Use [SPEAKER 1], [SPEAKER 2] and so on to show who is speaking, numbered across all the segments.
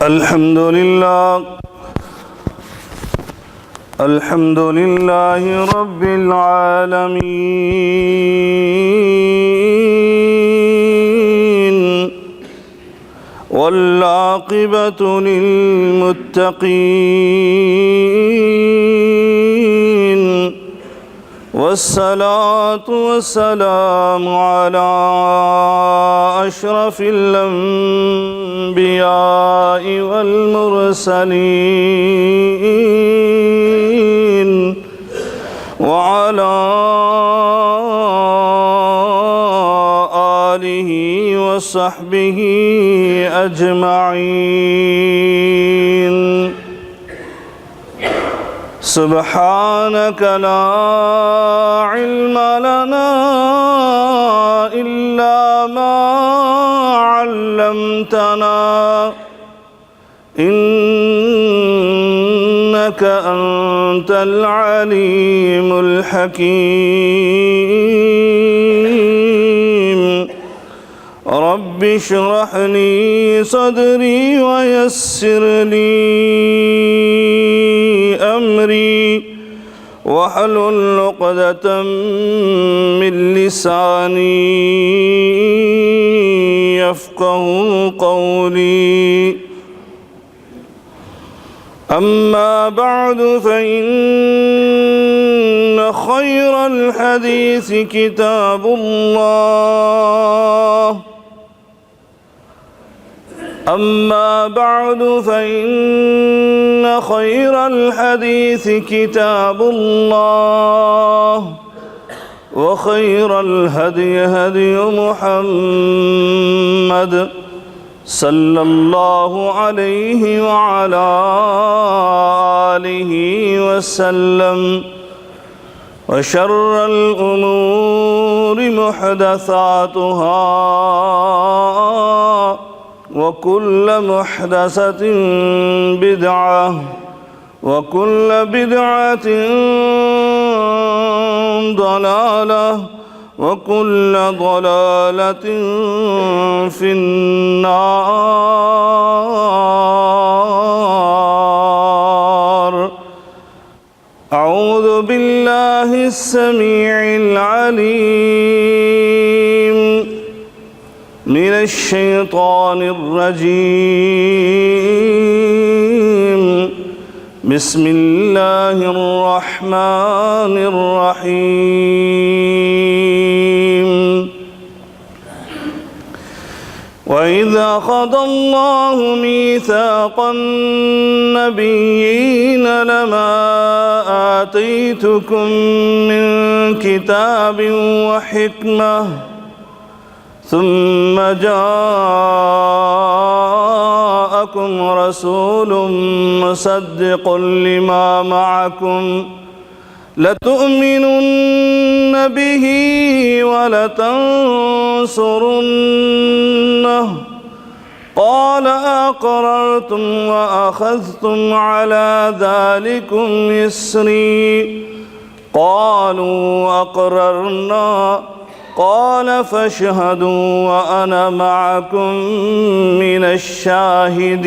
[SPEAKER 1] الحمد لله رب العالمين والعاقبة للمتقين والصلاة والسلام على أشرف الأنبياء والمرسلين وعلى آله وصحبه أجمعين. سبحانك لا علم لنا إلا ما علمتنا إنك أنت العليم الحكيم. رب اشرح لي صدري ويسر لي أمري واحلل عقدة من لساني يفقه قولي. أما بعد فإن خير الحديث كتاب الله أما بعد فإن خير الحديث كتاب الله وخير الهدي هدي محمد صلى الله عليه وعلى آله وسلم. وشر الأمور محدثاتها وكل محدثة بدعة وكل بدعة ضلالة وكل ضلالة في النار. أعوذ بالله السميع العليم من الشيطان الرجيم. بسم الله الرحمن الرحيم. وإذا أخذ الله ميثاق النبيين لما آتيتكم من كتاب وحكمة ثم جاءكم رسول مصدق لما معكم لتؤمنن به ولتنصرنه قال أقررتم وأخذتم على ذلكم إصري قالوا أقررنا قال فاشهدوا وأنا معكم من الشاهدين.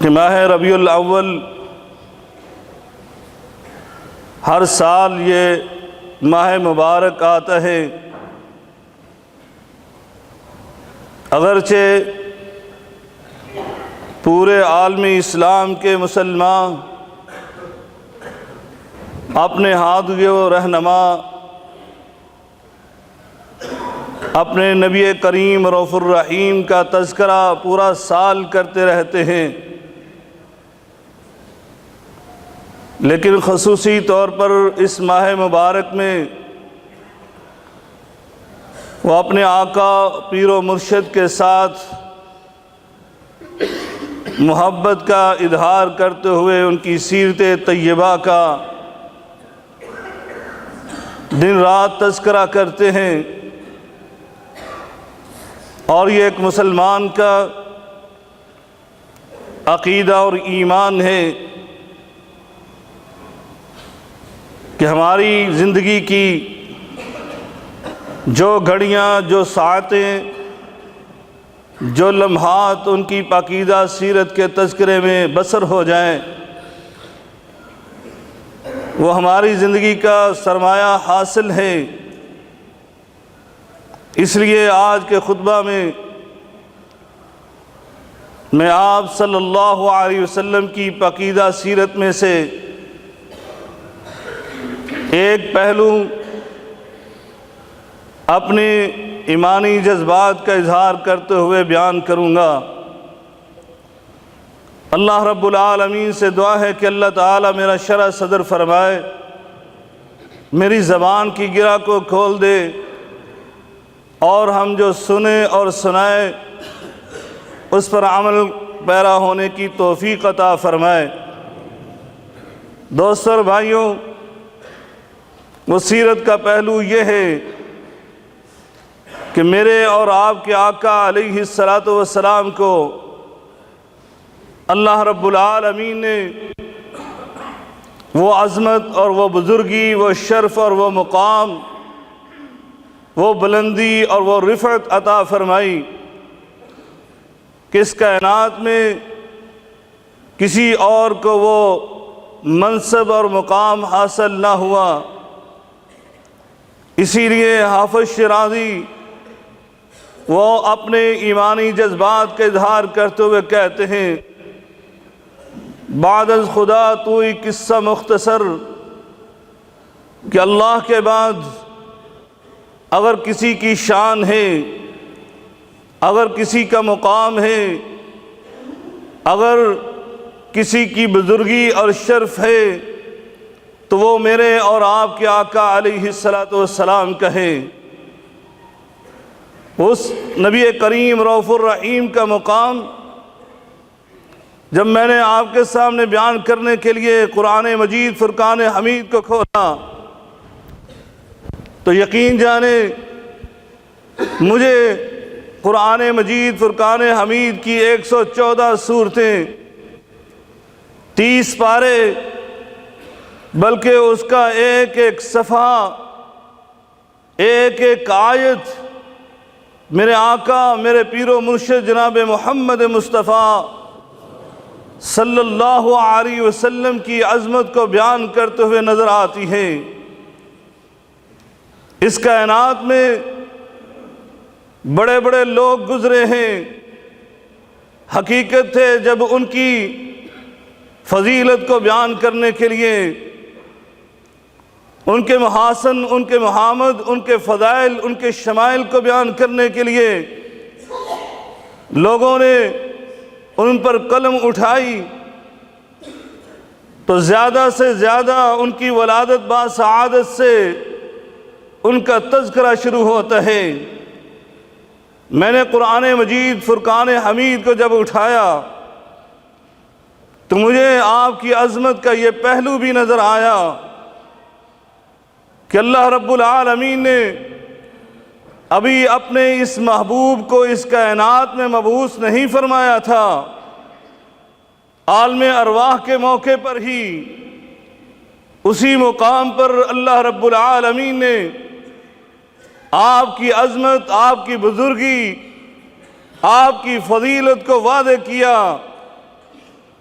[SPEAKER 1] کہ ماہ ربیع الاول ہر سال یہ ماہ مبارک آتا ہے، اگرچہ پورے عالم اسلام کے مسلمان اپنے ہادی و رہنما اپنے نبی کریم رؤوف الرحیم کا تذکرہ پورا سال کرتے رہتے ہیں، لیکن خصوصی طور پر اس ماہ مبارک میں وہ اپنے آقا پیر و مرشد کے ساتھ محبت کا اظہار کرتے ہوئے ان کی سیرت طیبہ کا دن رات تذکرہ کرتے ہیں، اور یہ ایک مسلمان کا عقیدہ اور ایمان ہے کہ ہماری زندگی کی جو گھڑیاں، جو ساعتیں، جو لمحات ان کی پاکیزہ سیرت کے تذکرے میں بسر ہو جائیں، وہ ہماری زندگی کا سرمایہ حاصل ہے۔ اس لیے آج کے خطبہ میں آپ صلی اللہ علیہ وسلم کی پاکیزہ سیرت میں سے ایک پہلو اپنے ایمانی جذبات کا اظہار کرتے ہوئے بیان کروں گا۔ اللہ رب العالمین سے دعا ہے کہ اللہ تعالیٰ میرا شرح صدر فرمائے، میری زبان کی گرہ کو کھول دے، اور ہم جو سنیں اور سنائیں اس پر عمل پیرا ہونے کی توفیق عطا فرمائے۔ دوستو اور بھائیوں، وہ سیرت کا پہلو یہ ہے کہ میرے اور آپ کے آقا علیہ السلام کو اللہ رب العالمین نے وہ عظمت اور وہ بزرگی، وہ شرف اور وہ مقام، وہ بلندی اور وہ رفعت عطا فرمائی کہ اس کائنات میں کسی اور کو وہ منصب اور مقام حاصل نہ ہوا۔ اسی لیے حافظ شیرازی وہ اپنے ایمانی جذبات کا اظہار کرتے ہوئے کہتے ہیں، بعد از خدا تو ہی قصہ مختصر، کہ اللہ کے بعد اگر کسی کی شان ہے، اگر کسی کا مقام ہے، اگر کسی کی بزرگی اور شرف ہے، تو وہ میرے اور آپ کے آقا علیہ السلام کا ہے۔ اس نبی کریم رؤوف الرحیم کا مقام جب میں نے آپ کے سامنے بیان کرنے کے لیے قرآن مجید فرقان حمید کو کھولا تو یقین جانے مجھے قرآن مجید فرقان حمید کی 114 سورتیں، 30 پارے، بلکہ اس کا ایک ایک صفحہ، ایک ایک آیت میرے آقا، میرے پیر و مرشد جناب محمد مصطفیٰ صلی اللہ علیہ وسلم کی عظمت کو بیان کرتے ہوئے نظر آتی ہے۔ اس کائنات میں بڑے بڑے لوگ گزرے ہیں، حقیقت ہے جب ان کی فضیلت کو بیان کرنے کے لیے، ان کے محاسن، ان کے محامد، ان کے فضائل، ان کے شمائل کو بیان کرنے کے لیے لوگوں نے ان پر قلم اٹھائی تو زیادہ سے زیادہ ان کی ولادت با سعادت سے ان کا تذکرہ شروع ہوتا ہے۔ میں نے قرآن مجید فرقان حمید کو جب اٹھایا تو مجھے آپ کی عظمت کا یہ پہلو بھی نظر آیا کہ اللہ رب العالمین نے ابھی اپنے اس محبوب کو اس کائنات میں مبعوث نہیں فرمایا تھا، عالم ارواح کے موقع پر ہی اسی مقام پر اللہ رب العالمین نے آپ کی عظمت، آپ کی بزرگی، آپ کی فضیلت کو واضح کیا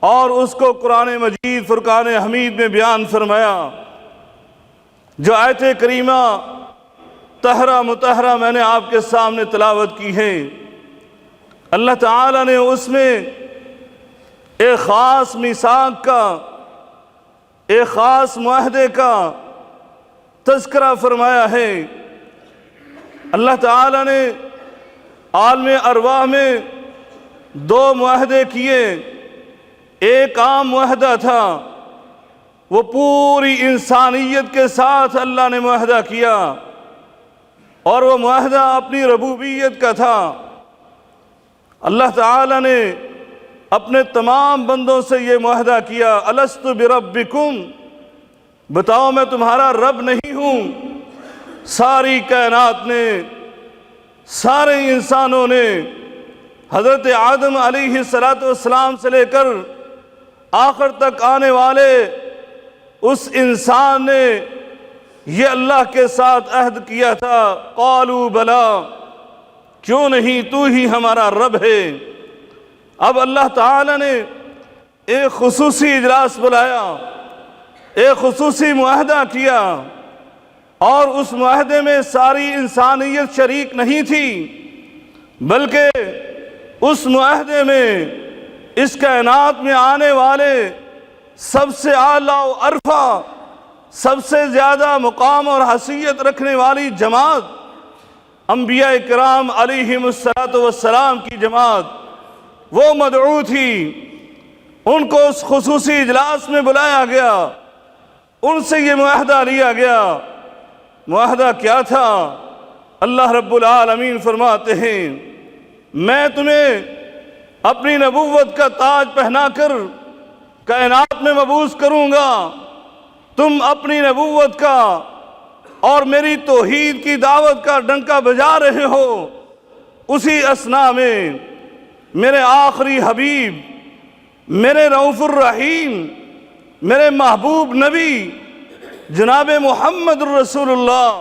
[SPEAKER 1] اور اس کو قرآن مجید فرقان حمید میں بیان فرمایا۔ جو آیت کریمہ طاہرہ مطہرہ میں نے آپ کے سامنے تلاوت کی ہے، اللہ تعالیٰ نے اس میں ایک خاص میثاق کا، ایک خاص معاہدے کا تذکرہ فرمایا ہے۔ اللہ تعالیٰ نے عالم ارواح میں دو معاہدے کیے۔ ایک عام معاہدہ تھا، وہ پوری انسانیت کے ساتھ اللہ نے معاہدہ کیا، اور وہ معاہدہ اپنی ربوبیت کا تھا۔ اللہ تعالیٰ نے اپنے تمام بندوں سے یہ معاہدہ کیا، الست بربکم، بتاؤ میں تمہارا رب نہیں ہوں؟ ساری کائنات نے، سارے انسانوں نے، حضرت آدم علیہ السلام سے لے کر آخر تک آنے والے اس انسان نے یہ اللہ کے ساتھ عہد کیا تھا، قالوا بلا، کیوں نہیں، تو ہی ہمارا رب ہے۔ اب اللہ تعالیٰ نے ایک خصوصی اجلاس بلایا، ایک خصوصی معاہدہ کیا، اور اس معاہدے میں ساری انسانیت شریک نہیں تھی، بلکہ اس معاہدے میں اس کائنات میں آنے والے سب سے اعلیٰ و عرفہ، سب سے زیادہ مقام اور حیثیت رکھنے والی جماعت انبیاء کرام علیہم السلام کی جماعت وہ مدعو تھی۔ ان کو اس خصوصی اجلاس میں بلایا گیا، ان سے یہ معاہدہ لیا گیا۔ معاہدہ کیا تھا؟ اللہ رب العالمین فرماتے ہیں، میں تمہیں اپنی نبوت کا تاج پہنا کر کائنات میں مبعوث کروں گا، تم اپنی نبوت کا اور میری توحید کی دعوت کا ڈنکا بجا رہے ہو۔ اسی اثناء میں میرے آخری حبیب، میرے رؤوف الرحیم، میرے محبوب نبی جناب محمد الرسول اللہ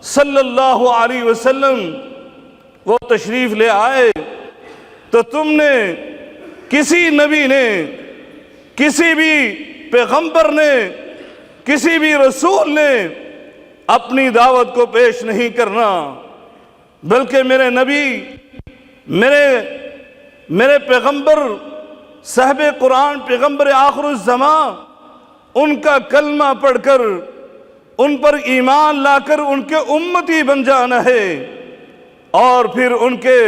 [SPEAKER 1] صلی اللہ علیہ وسلم وہ تشریف لے آئے، تو تم نے، کسی نبی نے، کسی بھی پیغمبر نے، کسی بھی رسول نے اپنی دعوت کو پیش نہیں کرنا، بلکہ میرے نبی، میرے پیغمبر، صاحب قرآن، پیغمبر آخر الزمان، ان کا کلمہ پڑھ کر، ان پر ایمان لا کر ان کے امتی بن جانا ہے، اور پھر ان کے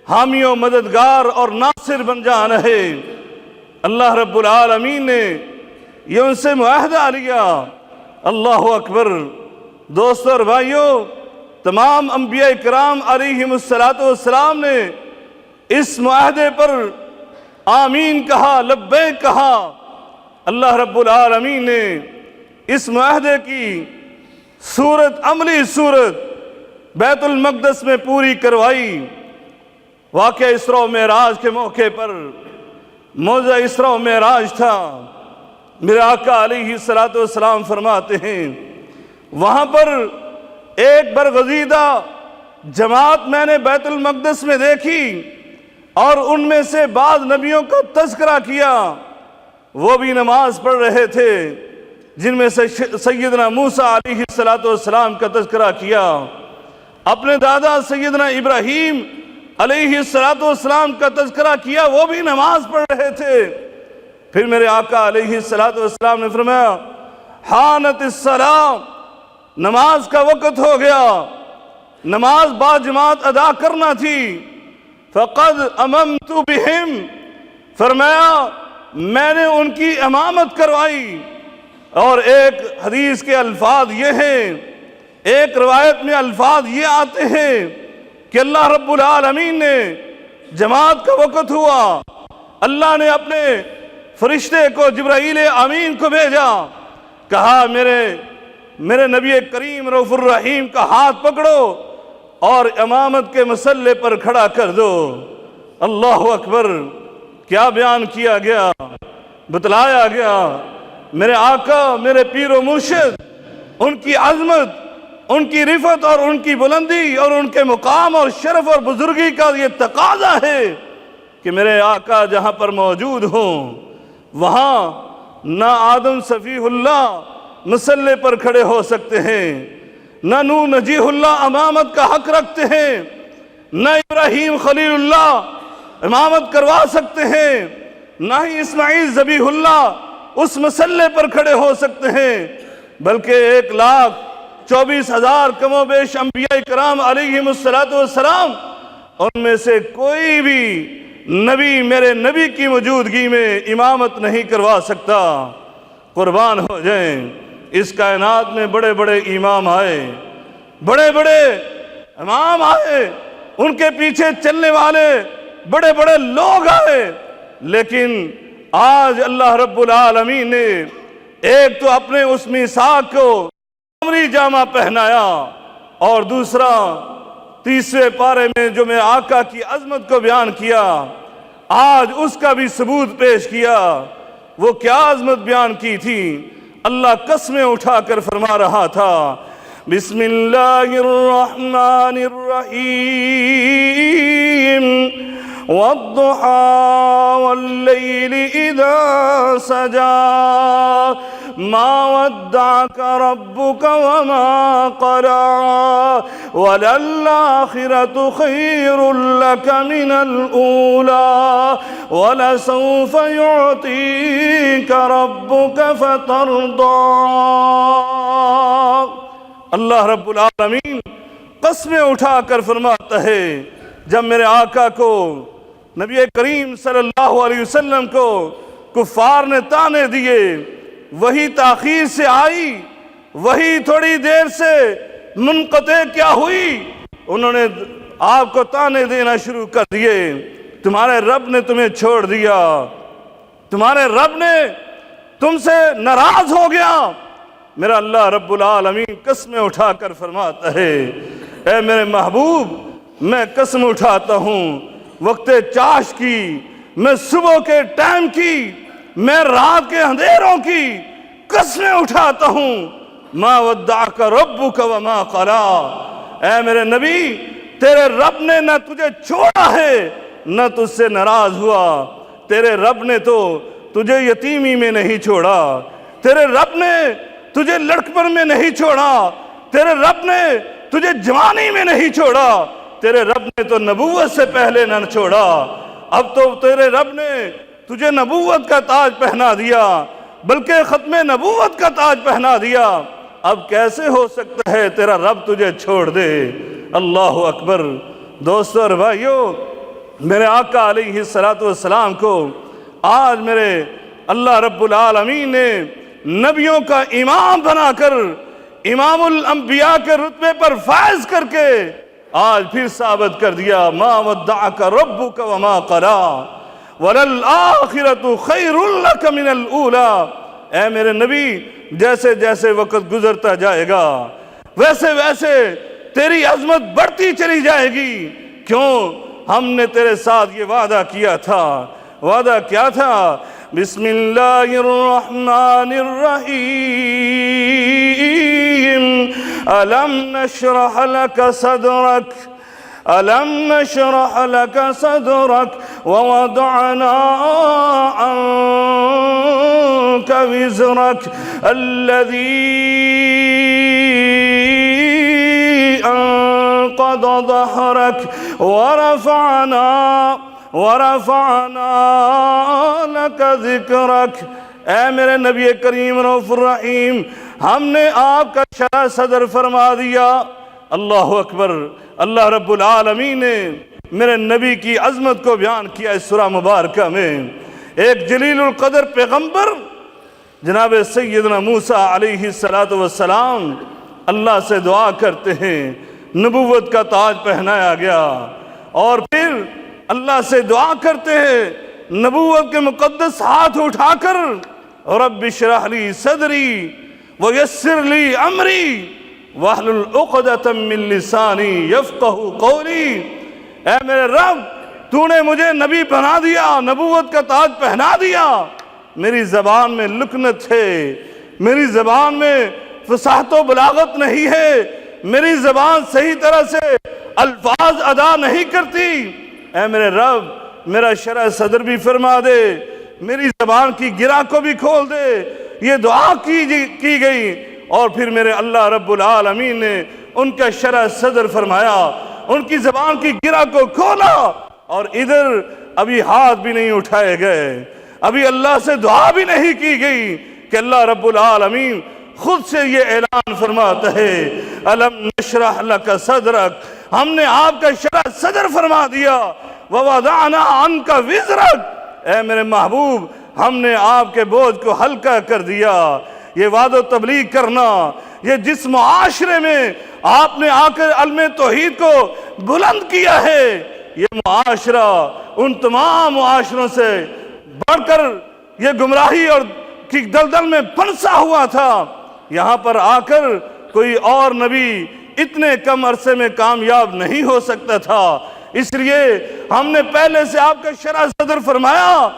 [SPEAKER 1] حامی و مددگار اور ناصر بن جانا ہے۔ اللہ رب العالمین نے یہ ان سے معاہدہ لیا۔ اللہ اکبر۔ دوستو اور بھائیو، تمام انبیاء کرام علیہم السلام نے اس معاہدے پر آمین کہا، لبیک کہا۔ اللہ رب العالمین نے اس معاہدے کی صورت، عملی صورت بیت المقدس میں پوری کروائی۔ واقعہ اسراء و معراج کے موقع پر، موضوع اسراء و معراج تھا۔ میرے آقا علیہ السلام فرماتے ہیں، وہاں پر ایک برگزیدہ جماعت میں نے بیت المقدس میں دیکھی، اور ان میں سے بعض نبیوں کا تذکرہ کیا، وہ بھی نماز پڑھ رہے تھے، جن میں سے سیدنا موسیٰ علیہ السلام کا تذکرہ کیا، اپنے دادا سیدنا ابراہیم علیہ السلام کا تذکرہ کیا، وہ بھی نماز پڑھ رہے تھے۔ پھر میرے آقا علیہ السلام نے فرمایا، حانت الصلاۃ، نماز کا وقت ہو گیا، نماز با جماعت ادا کرنا تھی۔ فقد اممت بہم، فرمایا میں نے ان کی امامت کروائی۔ اور ایک حدیث کے الفاظ یہ ہیں، ایک روایت میں الفاظ یہ آتے ہیں کہ اللہ رب العالمین نے، جماعت کا وقت ہوا، اللہ نے اپنے فرشتے کو، جبرائیل امین کو بھیجا، کہا میرے نبی کریم رؤوف الرحیم کا ہاتھ پکڑو اور امامت کے مسلح پر کھڑا کر دو۔ اللہ اکبر۔ کیا بیان کیا گیا، بتلایا گیا۔ میرے آقا، میرے پیر و مرشد، ان کی عظمت، ان کی رفعت اور ان کی بلندی اور ان کے مقام اور شرف اور بزرگی کا یہ تقاضا ہے کہ میرے آقا جہاں پر موجود ہوں وہاں نہ آدم صفیح اللہ مسلح پر کھڑے ہو سکتے ہیں، نہ نوح نجیح اللہ امامت کا حق رکھتے ہیں، نہ ابراہیم خلیل اللہ امامت کروا سکتے ہیں، نہ ہی اسماعیل ذبیح اللہ اس مسلح پر کھڑے ہو سکتے ہیں، بلکہ 1,24,000 کم و بیش انبیاء کرام علیہم السلام ان میں سے کوئی بھی نبی میرے نبی کی موجودگی میں امامت نہیں کروا سکتا۔ قربان ہو جائیں، اس کائنات میں بڑے بڑے امام آئے، بڑے بڑے امام آئے، ان کے پیچھے چلنے والے بڑے بڑے لوگ آئے، لیکن آج اللہ رب العالمین نے ایک تو اپنے اس میثاق کو عمری جامہ پہنایا، اور دوسرا تیسرے پارے میں جو میں آقا کی عظمت کو بیان کیا، آج اس کا بھی ثبوت پیش کیا۔ وہ کیا عظمت بیان کی تھی؟ اللہ قسمیں اٹھا کر فرما رہا تھا، بسم اللہ الرحمن الرحیم والضحى والليل إذا سجى ما ودعك ربك وما قلى وللآخرة خير لك من الأولى ولسوف يعطيك ربك فترضى۔ اللہ رب العالمین قسمیں اٹھا کر فرماتا ہے، جب میرے آقا کو نبی کریم صلی اللہ علیہ وسلم کو کفار نے تانے دیے، وہی تاخیر سے آئی، وہی تھوڑی دیر سے منقطع کیا ہوئی، انہوں نے آپ کو تانے دینا شروع کر دیے، تمہارے رب نے تمہیں چھوڑ دیا، تمہارے رب نے تم سے ناراض ہو گیا۔ میرا اللہ رب العالمین قسمیں اٹھا کر فرماتا ہے، اے میرے محبوب میں قسم اٹھاتا ہوں وقت چاش کی، میں صبح کے ٹائم کی، میں رات کے اندھیروں کی قسمیں اٹھاتا ہوں، ما ودعک ربک وما قلی۔ اے میرے نبی، تیرے رب نے نہ تجھے چھوڑا ہے نہ تجھ سے ناراض ہوا، تیرے رب نے تو تجھے یتیمی میں نہیں چھوڑا، تیرے رب نے تجھے لڑکپن میں نہیں چھوڑا، تیرے رب نے تجھے جوانی میں نہیں چھوڑا، تیرے رب نے تو نبوت سے پہلے نہ چھوڑا، اب تو تیرے رب نے تجھے نبوت کا تاج پہنا دیا، بلکہ ختم نبوت کا تاج پہنا دیا، اب کیسے ہو سکتا ہے تیرا رب تجھے چھوڑ دے؟ اللہ اکبر۔ دوستو اور بھائیو، میرے آقا علیہ السلام کو آج میرے اللہ رب العالمین نے نبیوں کا امام بنا کر، امام الانبیاء کے رتبے پر فائز کر کے آج پھر ثابت کر دیا، ما ودعک ربک وما قلی وللآخرۃ خیر لک من الاولی۔ اے میرے نبی، جیسے جیسے وقت گزرتا جائے گا ویسے ویسے تیری عظمت بڑھتی چلی جائے گی، کیوں؟ ہم نے تیرے ساتھ یہ وعدہ کیا تھا۔ وعدہ کیا تھا؟ بسم اللہ الرحمن الرحیم ألم نشرح لك صدرك ألم نشرح لك صدرك ووضعنا عنك وزرك الذي أنقض ظهرك ورفعنا لك ذكرك۔ اے میرے نبی کریم رؤوف الرحیم، ہم نے آپ کا شرح صدر فرما دیا۔ اللہ اکبر۔ اللہ رب العالمین نے میرے نبی کی عظمت کو بیان کیا اس سورہ مبارکہ میں۔ ایک جلیل القدر پیغمبر جناب سیدنا موسیٰ علیہ السلام اللہ سے دعا کرتے ہیں، نبوت کا تاج پہنایا گیا، اور پھر اللہ سے دعا کرتے ہیں نبوت کے مقدس ہاتھ اٹھا کر، رب اشرح لی صدری ویسر لی امری واحلل عقدۃ من لسانی یفقہوا قولی۔ اے میرے رب، تو نے مجھے نبی بنا دیا، نبوت کا تاج پہنا دیا، میری زبان میں لکنت ہے، میری زبان میں فصاحت و بلاغت نہیں ہے، میری زبان صحیح طرح سے الفاظ ادا نہیں کرتی۔ اے میرے رب، میرا شرح صدر بھی فرما دے، میری زبان کی گرہ کو بھی کھول دے۔ یہ دعا کی گئی اور پھر میرے اللہ رب العالمین نے ان کا شرح صدر فرمایا، ان کی زبان کی گرہ کو کھولا، اور ادھر ابھی ہاتھ بھی نہیں اٹھائے گئے، ابھی اللہ سے دعا بھی نہیں کی گئی کہ اللہ رب العالمین خود سے یہ اعلان فرماتا ہے، الم نشرح لک صدرک، ہم نے آپ کا شرح صدر فرما دیا، ووضعنا عنک وزرک، اے میرے محبوب ہم نے آپ کے بوجھ کو ہلکا کر دیا۔ یہ وعد و تبلیغ کرنا، یہ جس معاشرے میں آپ نے آ کر علم توحید کو بلند کیا ہے، یہ معاشرہ ان تمام معاشروں سے بڑھ کر یہ گمراہی اور کی دلدل میں پھنسا ہوا تھا۔ یہاں پر آ کر کوئی اور نبی اتنے کم عرصے میں کامیاب نہیں ہو سکتا تھا، اس لیے ہم نے پہلے سے آپ کا شرح صدر فرمایا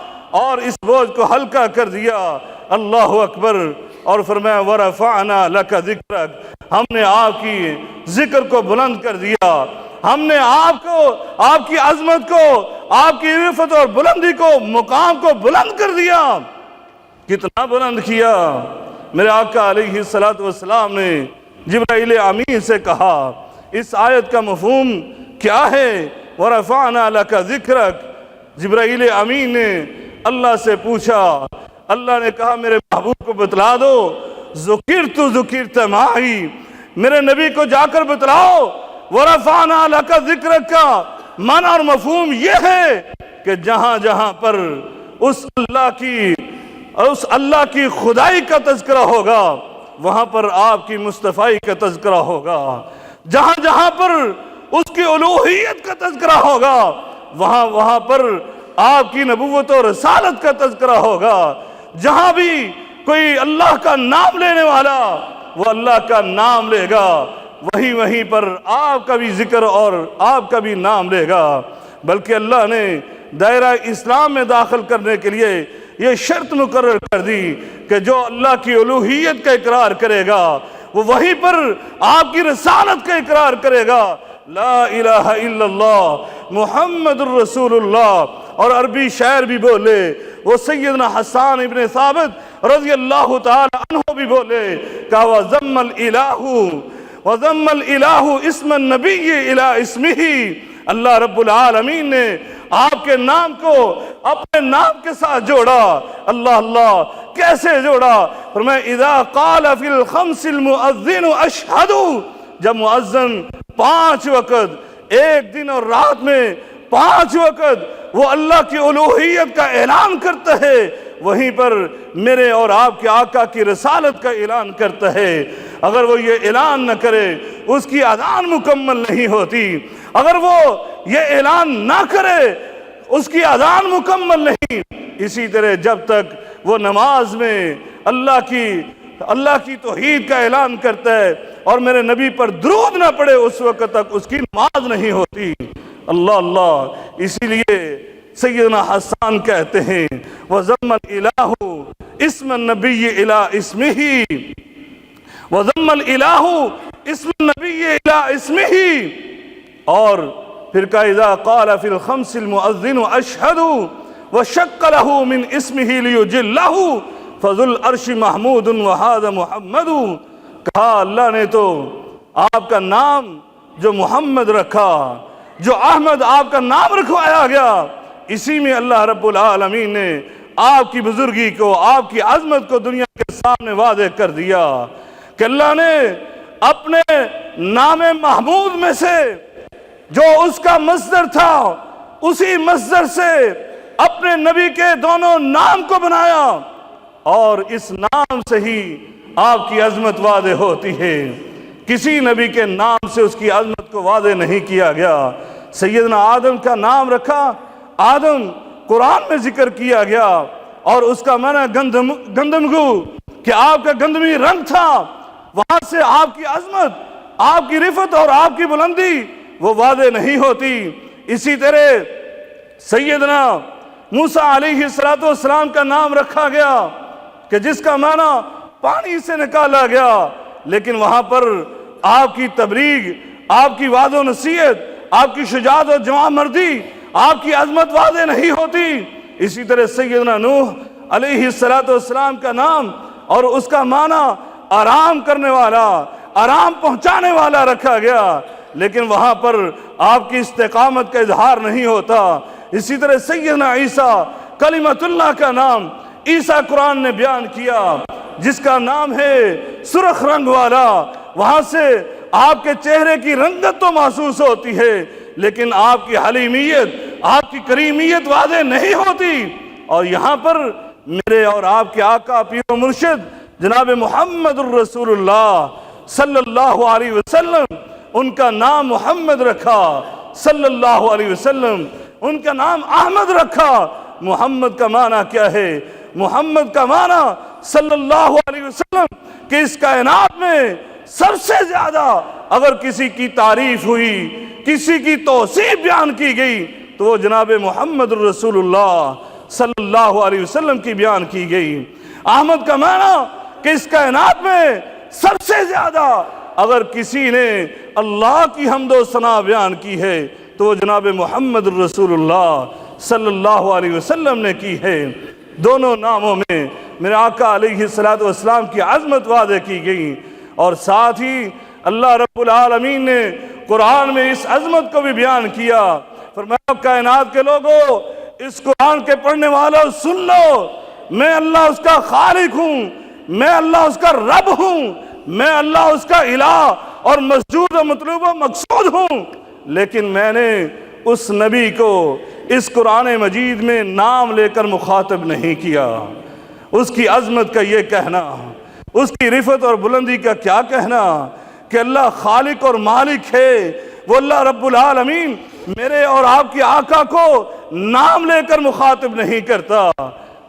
[SPEAKER 1] اور اس بوجھ کو ہلکا کر دیا۔ اللہ اکبر۔ اور فرمایا وَرَفَعْنَا لَكَ ذِكْرَكَ، ہم نے آپ کی ذکر کو بلند کر دیا، ہم نے آپ کو، آپ کی عظمت کو، آپ کی عرفت اور بلندی کو، مقام کو بلند کر دیا۔ کتنا بلند کیا؟ میرے آقا علیہ السلام نے جبرائیل امین سے کہا، اس آیت کا مفہوم کیا ہے؟ وَرَفَعْنَا لَكَ ذِكْرَكَ، جبرائیل امین نے اللہ سے پوچھا، اللہ نے کہا میرے محبوب کو بتلا دو، ذُكِرْتُ مَعِي، میرے نبی کو جا کر بتلاؤ وَرَفَعْنَا لَكَ ذِكْرَكَ کا معنی اور مفہوم یہ ہے کہ جہاں جہاں پر اس اللہ کی خدائی کا تذکرہ ہوگا، وہاں پر آپ کی مصطفیٰ کا تذکرہ ہوگا، جہاں جہاں پر اس کی الوہیت کا تذکرہ ہوگا، وہاں پر آپ کی نبوت و رسالت کا تذکرہ ہوگا۔ جہاں بھی کوئی اللہ کا نام لینے والا وہ اللہ کا نام لے گا، وہیں پر آپ کا بھی ذکر اور آپ کا بھی نام لے گا۔ بلکہ اللہ نے دائرہ اسلام میں داخل کرنے کے لیے یہ شرط مقرر کر دی کہ جو اللہ کی الوہیت کا اقرار کرے گا وہ وہیں پر آپ کی رسالت کا اقرار کرے گا، لا الہ الا اللہ محمد الرسول اللہ۔ اور عربی شاعر بھی بولے، وہ سیدنا حسان ابن ثابت رضی اللہ تعالی عنہ بھی بولے، کہا وَذَمَّ الْإِلَٰهُ اسم النبی الى اسمہ، اللہ رب العالمین نے آپ کے نام کو اپنے نام کے ساتھ جوڑا۔ اللہ کیسے جوڑا؟ فرمایا اذا قال فی الخمس المؤذن اشہد، جب مؤذن 5 وقت ایک دن اور رات میں 5 وقت وہ اللہ کی الوہیت کا اعلان کرتا ہے، وہیں پر میرے اور آپ کے آقا کی رسالت کا اعلان کرتا ہے۔ اگر وہ یہ اعلان نہ کرے اس کی اذان مکمل نہیں ہوتی، اگر وہ یہ اعلان نہ کرے اس کی اذان مکمل نہیں۔ اسی طرح جب تک وہ نماز میں اللہ کی توحید کا اعلان کرتا ہے اور میرے نبی پر درود نہ پڑے اس وقت تک اس کی نماز نہیں ہوتی۔ اللہ اسی لیے سیدنا حسان کہتے ہیں وَذَمَّ الْإِلَٰهُ اسم النبی الى اسمہ، وَذَمَّ الْإِلَٰهُ اسم النبی الى اسمہ۔ اور پھر کہا اذا قال فی الخمس المؤذن اشہد وشق له من اسمہ لیجلہ فذو العرش محمود وہذا محمد۔ کہا اللہ نے تو آپ کا نام جو محمد رکھا، جو احمد آپ کا نام رکھوایا گیا، اسی میں اللہ رب العالمین نے آپ کی بزرگی کو، آپ کی عظمت کو دنیا کے سامنے واضح کر دیا کہ اللہ نے اپنے نام محمود میں سے جو اس کا مصدر تھا اسی مصدر سے اپنے نبی کے دونوں نام کو بنایا، اور اس نام سے ہی آپ کی عظمت واضح ہوتی ہے۔ کسی نبی کے نام سے اس کی عظمت کو واضح نہیں کیا گیا۔ سیدنا آدم کا نام رکھا، آدم قرآن میں ذکر کیا گیا، اور اس کا معنی گندمگو کہ آپ کا گندمی رنگ تھا، وہاں سے آپ کی عظمت، آپ کی رفت اور آپ کی بلندی وہ واضح نہیں ہوتی۔ اسی طرح سیدنا موسیٰ علیہ السلام کا نام رکھا گیا کہ جس کا معنی پانی سے نکالا گیا، لیکن وہاں پر آپ کی تبلیغ، آپ کی وعظ و نصیحت، آپ کی شجاعت و جوان مردی، آپ کی عظمت واضح نہیں ہوتی۔ اسی طرح سیدنا نوح علیہ السلام کا نام اور اس کا معنی آرام کرنے والا، آرام پہنچانے والا رکھا گیا، لیکن وہاں پر آپ کی استقامت کا اظہار نہیں ہوتا۔ اسی طرح سیدنا عیسیٰ کلمۃ اللہ کا نام عیسیٰ قرآن نے بیان کیا، جس کا نام ہے سرخ رنگ والا، وہاں سے آپ کے چہرے کی رنگت تو محسوس ہوتی ہے، لیکن آپ کی حلیمیت، آپ کی کریمیت واضح نہیں ہوتی۔ اور یہاں پر میرے اور آپ کے آقا پیر و مرشد جناب محمد الرسول اللہ صلی اللہ علیہ وسلم، ان کا نام محمد رکھا صلی اللہ علیہ وسلم، ان کا نام احمد رکھا۔ محمد کا معنی کیا ہے؟ محمد کا معنی صلی اللہ علیہ وسلم کہ اس کائنات میں سب سے زیادہ اگر کسی کی تعریف ہوئی، کسی کی توصیف بیان کی گئی، تو وہ جناب محمد الرسول اللہ صلی اللہ علیہ وسلم کی بیان کی گئی۔ احمد کا معنی کہ اس کائنات میں سب سے زیادہ اگر کسی نے اللہ کی حمد و ثنا بیان کی ہے تو وہ جناب محمد الرسول اللہ صلی اللہ علیہ وسلم نے کی ہے۔ دونوں ناموں میں میرے آقا علیہ السلام کی عظمت واضح کی گئی، اور ساتھ ہی اللہ رب العالمین نے قرآن میں اس عظمت کو بھی بیان کیا۔ فرمایا کائنات کے لوگوں، اس قرآن کے پڑھنے والوں سن لو، میں اللہ اس کا خالق ہوں، میں اللہ اس کا رب ہوں، میں اللہ اس کا الہ اور مسجود و مطلوب و مقصود ہوں، لیکن میں نے اس نبی کو اس قرآن مجید میں نام لے کر مخاطب نہیں کیا۔ اس کی عظمت کا یہ کہنا، اس کی رفعت اور بلندی کا کیا کہنا کہ اللہ خالق اور مالک ہے، وہ اللہ رب العالمین میرے اور آپ کے آقا کو نام لے کر مخاطب نہیں کرتا،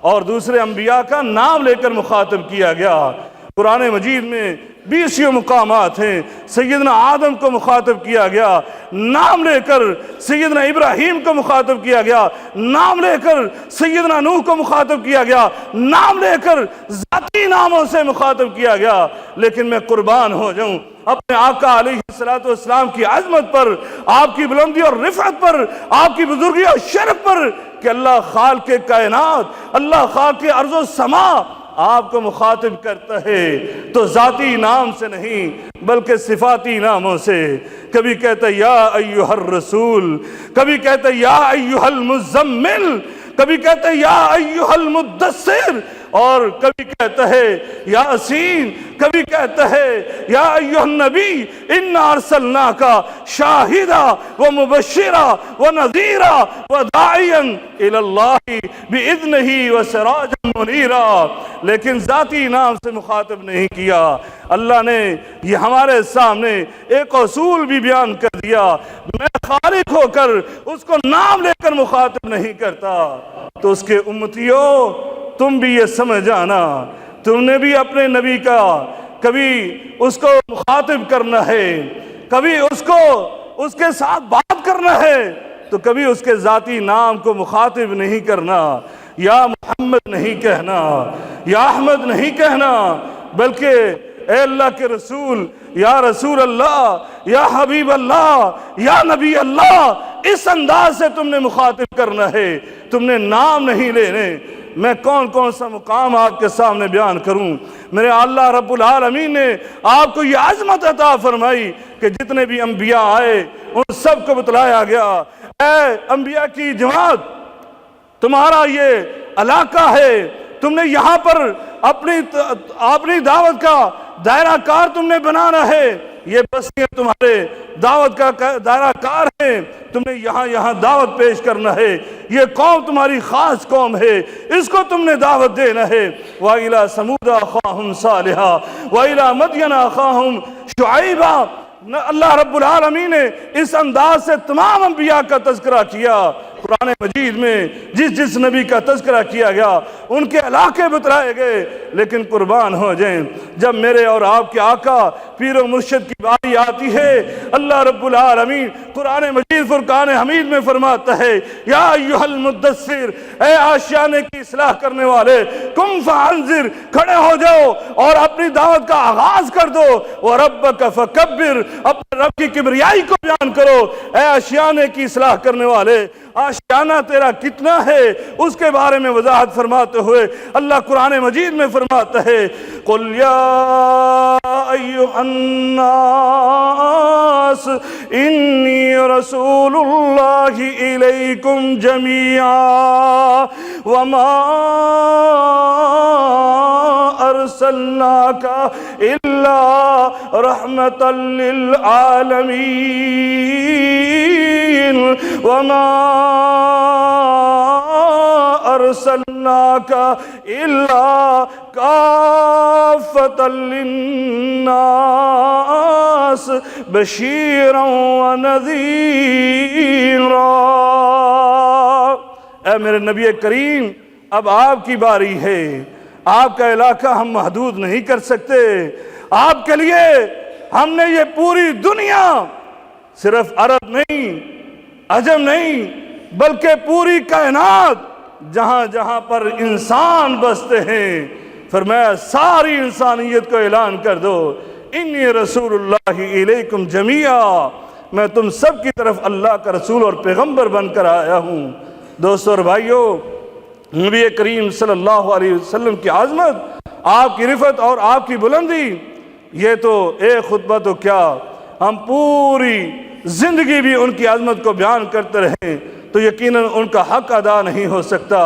[SPEAKER 1] اور دوسرے انبیاء کا نام لے کر مخاطب کیا گیا۔ قرآن مجید میں 20 مقامات ہیں، سیدنا آدم کو مخاطب کیا گیا نام لے کر، سیدنا ابراہیم کو مخاطب کیا گیا نام لے کر، سیدنا نوح کو مخاطب کیا گیا نام لے کر، ذاتی ناموں سے مخاطب کیا گیا۔ لیکن میں قربان ہو جاؤں اپنے آقا علیہ السلام کی عظمت پر، آپ کی بلندی اور رفعت پر، آپ کی بزرگی اور شرف پر، کہ اللہ خالق کائنات، اللہ خالق ارض و سما آپ کو مخاطب کرتا ہے تو ذاتی نام سے نہیں بلکہ صفاتی ناموں سے۔ کبھی کہتا ہے یا ایھا الرسول، کبھی کہتا ہے یا ایھا المزمل، کبھی کہتا ہے یا ایھا المدثر، اور کبھی کہتا ہے یاسین، کبھی کہتا ہے یا ایھا النبی انا ارسلناک شاہدا ومبشرا ونذیرا وداعیا الی اللہ باذنہ وسراجا منیرا۔ لیکن ذاتی نام سے مخاطب نہیں کیا۔ اللہ نے یہ ہمارے سامنے ایک اصول بھی بیان کر دیا، میں خالق ہو کر اس کو نام لے کر مخاطب نہیں کرتا۔ تو اس کے امتیوں، تم بھی یہ سمجھ جانا، تم نے بھی اپنے نبی کا کبھی اس کو مخاطب کرنا ہے، کبھی اس کو اس کے ساتھ بات کرنا ہے، تو کبھی اس کے ذاتی نام کو مخاطب نہیں کرنا، یا محمد نہیں کہنا، یا احمد نہیں کہنا، بلکہ اے اللہ کے رسول، یا رسول اللہ، یا حبیب اللہ، یا نبی اللہ، اس انداز سے تم نے مخاطب کرنا ہے، تم نے نام نہیں لینے۔ میں کون کون سا مقام آپ کے سامنے بیان کروں؟ میرے اللہ رب العالمین نے آپ کو یہ عظمت عطا فرمائی کہ جتنے بھی انبیاء آئے ان سب کو بتلایا گیا، اے انبیاء کی جماعت، تمہارا یہ علاقہ ہے، تم نے یہاں پر اپنی دعوت کا دائرہ کار تم نے بنانا ہے، یہ بستیاں تمہارے دعوت کا دائرہ کار ہیں، تم نے یہاں دعوت پیش کرنا ہے، یہ قوم تمہاری خاص قوم ہے، اس کو تم نے دعوت دینا ہے۔ وَإِلَىٰ ثَمُودَ أَخَاهُمْ صَالِحًا وَإِلَىٰ مَدْيَنَ أَخَاهُمْ شُعَيْبًا۔ اللہ رب العالمین نے اس انداز سے تمام انبیاء کا تذکرہ کیا۔ قرآن مجید میں جس نبی کا تذکرہ کیا گیا ان کے علاقے بتلائے گئے، لیکن قربان ہو جائیں، جب میرے اور آپ کے آقا پیر و مرشد کی باری آتی ہے، اللہ رب العالمین قرآن مجید فرقان حمید میں فرماتا ہے یا ایھا المدثر، اے آشیانے کی اصلاح کرنے والے، قم فانذر، کھڑے ہو جاؤ اور اپنی دعوت کا آغاز کر دو، وربک فکبر، اپنے رب کی کبریائی کو بیان کرو۔ اے آشیانے کی اصلاح کرنے والے، آشیانہ تیرا کتنا ہے اس کے بارے میں وضاحت فرماتے ہوئے اللہ قرآن مجید میں فرماتا ہے قُلْ يَا أَيُّهَا النَّاسُ إِنِّي رَسُولُ اللَّهِ إِلَيْكُمْ جَمِيعًا وَمَا أَرْسَلْنَاكَ إِلَّا رَحْمَةً لِلْعَالَمِينَ وَمَا أَرْسَلْنَاكَ إِلَّا كَافَّةً لِلنَّاسِ بَشِيرًا وَنَذِيرًا۔ اے میرے نبی کریم، اب آپ کی باری ہے، آپ کا علاقہ ہم محدود نہیں کر سکتے، آپ کے لیے ہم نے یہ پوری دنیا، صرف عرب نہیں، عجم نہیں، بلکہ پوری کائنات جہاں جہاں پر انسان بستے ہیں، فرمایا ساری انسانیت کو اعلان کر دو انی رسول اللہ الیکم جمیعا، میں تم سب کی طرف اللہ کا رسول اور پیغمبر بن کر آیا ہوں۔ دوستو اور بھائیو، نبی کریم صلی اللہ علیہ وسلم کی عظمت، آپ کی رفعت اور آپ کی بلندی، یہ تو ایک خطبہ تو کیا، ہم پوری زندگی بھی ان کی عظمت کو بیان کرتے رہیں تو یقیناً ان کا حق ادا نہیں ہو سکتا۔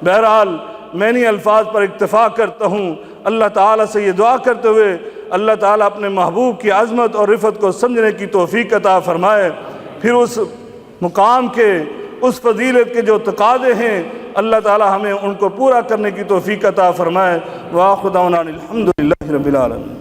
[SPEAKER 1] بہرحال میں انہی الفاظ پر اکتفا کرتا ہوں، اللہ تعالیٰ سے یہ دعا کرتے ہوئے اللہ تعالیٰ اپنے محبوب کی عظمت اور رفعت کو سمجھنے کی توفیق عطا فرمائے، پھر اس مقام کے، اس فضیلت کے جو تقاضے ہیں اللہ تعالیٰ ہمیں ان کو پورا کرنے کی توفیق عطا فرمائے۔ وآخر دعوانا الحمدللہ رب العالمین۔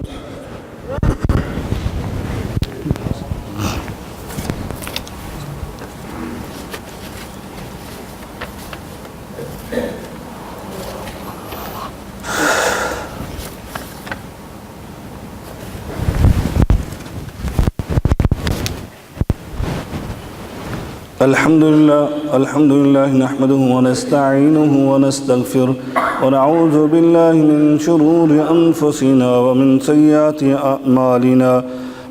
[SPEAKER 1] الحمد لله نحمده ونستعينه ونستغفره ونعوذ بالله من شرور أنفسنا ومن سيئات أعمالنا،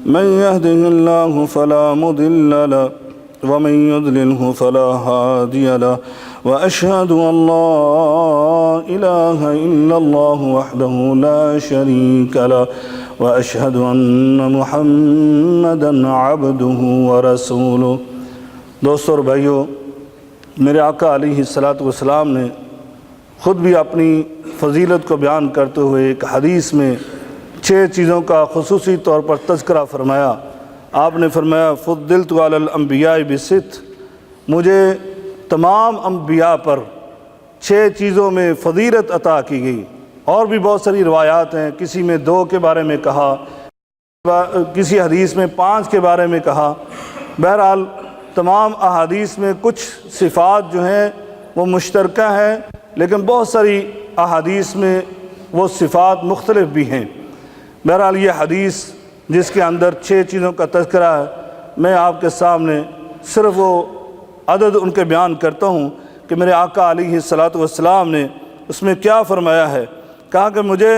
[SPEAKER 1] من يهده الله فلا مضل له ومن يضلله فلا هادي له، وأشهد أن لا إله إلا الله وحده لا شريك له، وأشهد أن محمدًا عبده ورسوله۔ دوستو اور بھائیو، میرے آقا علیہ السلام نے خود بھی اپنی فضیلت کو بیان کرتے ہوئے ایک حدیث میں 6 چیزوں کا خصوصی طور پر تذکرہ فرمایا۔ آپ نے فرمایا فضلت علی الانبیاء بست، مجھے تمام انبیاء پر 6 چیزوں میں فضیلت عطا کی گئی۔ اور بھی بہت ساری روایات ہیں، کسی میں 2 کے بارے میں کہا، کسی حدیث میں 5 کے بارے میں کہا۔ بہرحال تمام احادیث میں کچھ صفات جو ہیں وہ مشترکہ ہیں، لیکن بہت ساری احادیث میں وہ صفات مختلف بھی ہیں۔ بہرحال یہ حدیث جس کے اندر 6 چیزوں کا تذکرہ ہے، میں آپ کے سامنے صرف وہ عدد ان کے بیان کرتا ہوں کہ میرے آقا علیہ السلام نے اس میں کیا فرمایا ہے۔ کہا کہ مجھے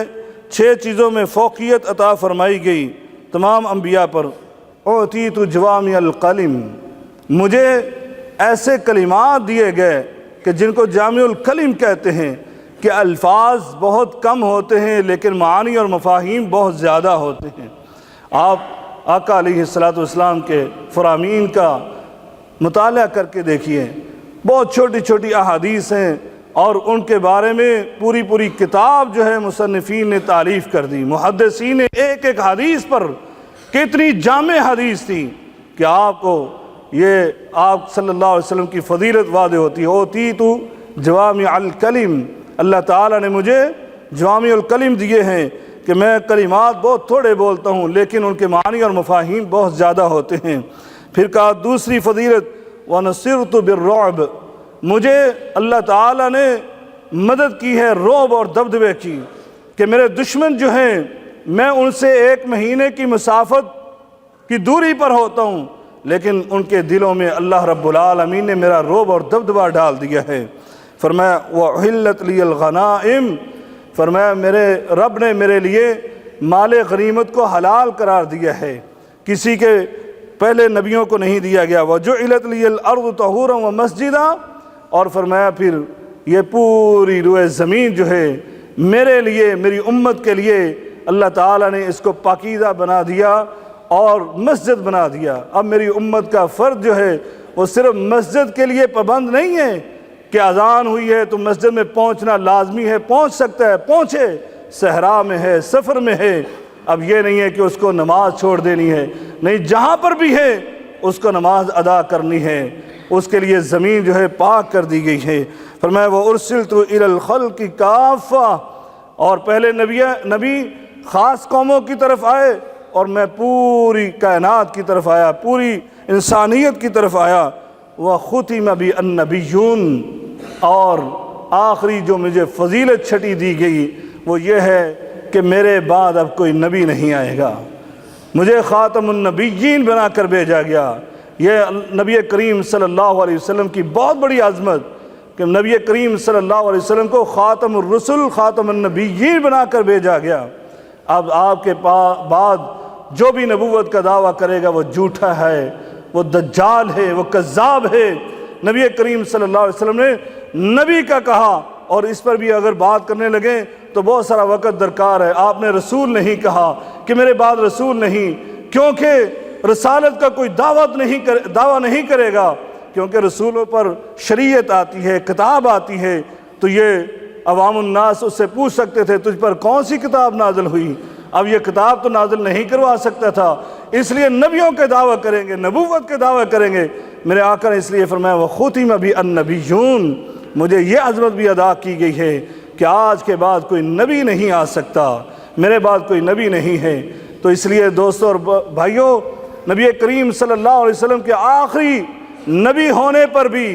[SPEAKER 1] 6 چیزوں میں فوقیت عطا فرمائی گئی تمام انبیاء پر۔ اعطیت جوامع الکلم، مجھے ایسے کلمات دیے گئے کہ جن کو جامع الکلم کہتے ہیں، کہ الفاظ بہت کم ہوتے ہیں لیکن معانی اور مفاہیم بہت زیادہ ہوتے ہیں۔ آپ آقا علیہ السلام کے فرامین کا مطالعہ کر کے دیکھیے، بہت چھوٹی چھوٹی احادیث ہیں اور ان کے بارے میں پوری کتاب جو ہے مصنفین نے تعریف کر دی۔ محدثین نے ایک حدیث پر کتنی جامع حدیث تھی کہ آپ کو یہ آپ صلی اللہ علیہ وسلم کی فضیلت واضح ہوتی ہے۔ اوتیت جوامع الکلم، اللہ تعالیٰ نے مجھے جوامع الکلم دیے ہیں کہ میں کلمات بہت تھوڑے بولتا ہوں لیکن ان کے معنی اور مفاہیم بہت زیادہ ہوتے ہیں۔ پھر کہا دوسری فضیلت وَنُصِرْتُ بِالرُّعْبِ، مجھے اللہ تعالیٰ نے مدد کی ہے رعب اور دبدبے کی، کہ میرے دشمن جو ہیں میں ان سے 1 مہینے کی مسافت کی دوری پر ہوتا ہوں، لیکن ان کے دلوں میں اللہ رب العالمین نے میرا رعب اور دبدبہ ڈال دیا ہے۔ فرمایا وَأُحِلَّتْ لِيَ الْغَنَائِمُ، فرمایا میرے رب نے میرے لیے مال غنیمت کو حلال قرار دیا ہے، کسی کے پہلے نبیوں کو نہیں دیا گیا۔ وَجُعِلَتْ لِيَ الْأَرْضُ طَهُورًا وَمَسْجِدًا، اور فرمایا پھر یہ پوری روئے زمین جو ہے میرے لیے، میری امت کے لیے اللہ تعالیٰ نے اس کو پاکیزہ بنا دیا اور مسجد بنا دیا۔ اب میری امت کا فرد جو ہے وہ صرف مسجد کے لیے پابند نہیں ہے کہ اذان ہوئی ہے تو مسجد میں پہنچنا لازمی ہے، پہنچ سکتا ہے پہنچے، صحرا میں ہے، سفر میں ہے، اب یہ نہیں ہے کہ اس کو نماز چھوڑ دینی ہے، نہیں، جہاں پر بھی ہے اس کو نماز ادا کرنی ہے، اس کے لیے زمین جو ہے پاک کر دی گئی ہے۔ فرمایا وَأُرْسِلْتُ إِلَى الْخَلْقِ كَافَّةً، اور پہلے نبی خاص قوموں کی طرف آئے اور میں پوری کائنات کی طرف آیا، پوری انسانیت کی طرف آیا۔ وَخُتِمَ بِالنَّبِيُّونَ، اور آخری جو مجھے فضیلت چھٹی دی گئی وہ یہ ہے کہ میرے بعد اب کوئی نبی نہیں آئے گا، مجھے خاتم النبیین بنا کر بھیجا گیا۔ یہ نبی کریم صلی اللہ علیہ وسلم کی بہت بڑی عظمت کہ نبی کریم صلی اللہ علیہ وسلم کو خاتم الرسل، خاتم النبیین بنا کر بھیجا گیا۔ اب آپ کے بعد جو بھی نبوت کا دعویٰ کرے گا وہ جھوٹا ہے، وہ دجال ہے، وہ کذاب ہے۔ نبی کریم صلی اللہ علیہ وسلم نے نبی کا کہا، اور اس پر بھی اگر بات کرنے لگیں تو بہت سارا وقت درکار ہے۔ آپ نے رسول نہیں کہا کہ میرے بعد رسول نہیں، کیونکہ رسالت کا کوئی دعویٰ نہیں کرے گا، کیونکہ رسولوں پر شریعت آتی ہے، کتاب آتی ہے، تو یہ عوام الناس اس سے پوچھ سکتے تھے تجھ پر کون سی کتاب نازل ہوئی؟ اب یہ کتاب تو نازل نہیں کروا سکتا تھا، اس لیے نبیوں کے دعویٰ کریں گے، نبوت کے دعویٰ کریں گے۔ میرے آقا نے اس لیے فرمایا وَخُتِمَ بِالنَّبِيُّونَ، مجھے یہ عظمت بھی ادا کی گئی ہے کہ آج کے بعد کوئی نبی نہیں آ سکتا، میرے بعد کوئی نبی نہیں ہے۔ تو اس لیے دوستوں اور بھائیوں، نبی کریم صلی اللہ علیہ وسلم کے آخری نبی ہونے پر بھی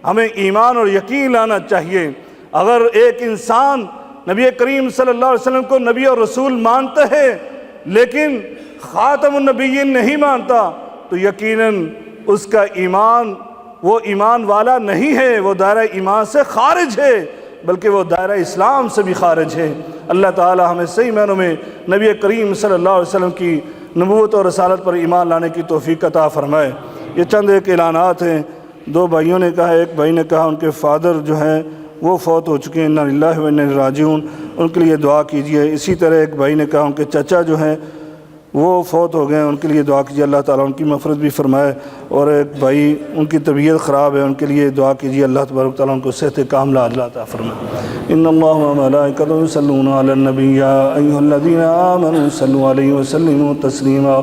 [SPEAKER 1] ہمیں ایمان اور یقین لانا چاہیے۔ اگر ایک انسان نبی کریم صلی اللہ علیہ وسلم کو نبی اور رسول مانتا ہے لیکن خاتم النبیین نہیں مانتا تو یقیناً اس کا ایمان، وہ ایمان والا نہیں ہے، وہ دائرہ ایمان سے خارج ہے، بلکہ وہ دائرہ اسلام سے بھی خارج ہے۔ اللہ تعالی ہمیں صحیح معنوں میں نبی کریم صلی اللہ علیہ وسلم کی نبوت اور رسالت پر ایمان لانے کی توفیق عطا فرمائے۔ یہ چند ایک اعلانات ہیں، 2 بھائیوں نے کہا، ایک بھائی نے کہا ان کے فادر جو ہیں وہ فوت ہو چکے ہیں، انا للہ و انا الیہ راجعون، ان کے لیے دعا کیجیے۔ اسی طرح ایک بھائی نے کہا ان کے چچا جو ہیں وہ فوت ہو گئے ہیں، ان کے لیے دعا کیجیے، اللہ تعالیٰ ان کی مغفرت بھی فرمائے۔ اور ایک بھائی ان کی طبیعت خراب ہے، ان کے لیے دعا کیجیے، اللہ تبارک تعالیٰ ان کو صحت کاملہ عطا فرمائے۔ ان اللہ وملائکتہ یصلون علی النبی یا ایھا الذین آمنوا صلوا علیہ وسلموا تسلیما۔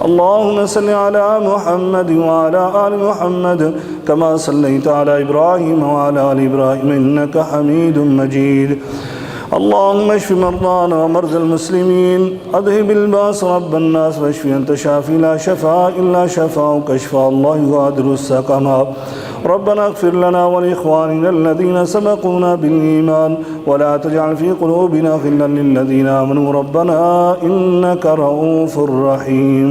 [SPEAKER 1] اللهم صل على محمد وعلى آل محمد كما صليت على إبراهيم وعلى آل إبراهيم إنك حميد مجيد۔ اللهم اشف مرضانا ومرضى المسلمين، اذهب الباس رب الناس واشف انت شافي لا شفاء الا شفاؤك شفاء الله يغادر السقما۔ ربنا اغفر لنا ولاخواننا الذين سبقونا بالايمان ولا تجعل في قلوبنا غلا للذين امنوا ربنا انك رؤوف رحيم۔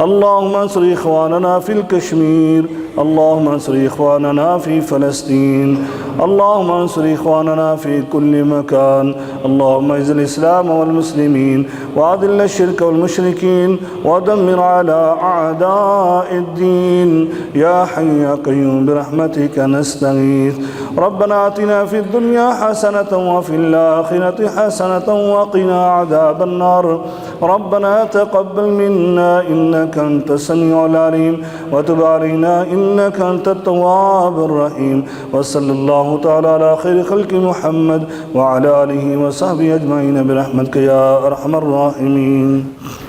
[SPEAKER 1] اللهم انصر اخواننا في الكشمير، اللهم انصر اخواننا في فلسطين، اللهم انصر اخواننا في كل مكان، اللهم اعز الاسلام والمسلمين واذل الشرك والمشركين ودمر على اعداء الدين يا حي يا قيوم برحمتك نستغيث۔ ربنا آتنا في الدنيا حسنة وفي الآخرة حسنة وقنا عذاب النار۔ ربنا تقبل منا إنك أنت السميع العليم وتب علينا إنك أنت التواب الرحيم۔ وصلى الله تعالى على خير خلق محمد وعلى آله وصحبه أجمعين برحمتك يا أرحم الراحمين۔